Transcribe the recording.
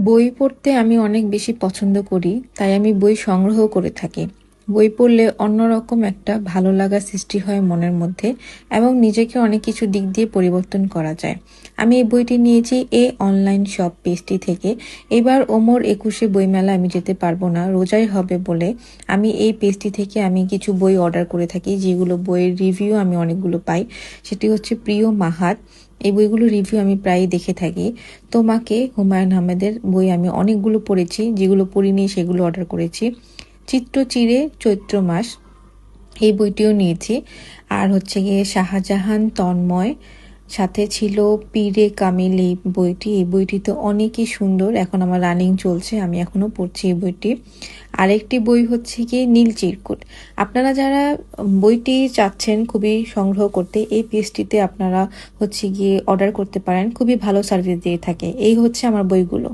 বই পড়তে আমি অনেক বেশি পছন্দ করি, তাই আমি বই সংগ্রহ করে থাকি। বই পড়লে অন্যরকম একটা ভালো লাগা সৃষ্টি হয় মনের মধ্যে এবং নিজেকে অনেক কিছু দিক দিয়ে পরিবর্তন করা যায়। আমি এই বইটি নিয়েছি অনলাইন শপ পেজটি থেকে। এবার ওমর ২১-এ বইমেলা আমি যেতে পারবো না, রোজাই হবে বলে আমি এই পেজটি থেকে আমি কিছু বই অর্ডার করে থাকি, যেগুলো বইয়ের রিভিউ আমি অনেকগুলো পাই। সেটি হচ্ছে প্রিয় মাহাত। এই বইগুলো রিভিউ আমি প্রায়ই দেখে থাকি। তোমাকে হুমায়ুন আহমেদের বই আমি অনেকগুলো পড়েছি, যেগুলো পড়িনি সেগুলো অর্ডার করেছি। চিত্র চিরে চৈত্র মাস, এই বইটিও নিয়েছি। আর হচ্ছে গিয়ে শাহজাহান তন্ময়, সাথে ছিল পীরে কামিল, এই বইটি তো অনেকই সুন্দর, এখন আমার রানিং চলছে, আমি এখনো পড়ছি এই বইটি। আরেকটি বই হচ্ছে গিয়ে নীল চিরকুট। আপনারা যারা বইটি চাচ্ছেন খুবই সংগ্রহ করতে, এই পেজটিতে আপনারা হচ্ছে গিয়ে অর্ডার করতে পারেন, খুবই ভালো সার্ভিস দিয়ে থাকে। এই হচ্ছে আমার বইগুলো।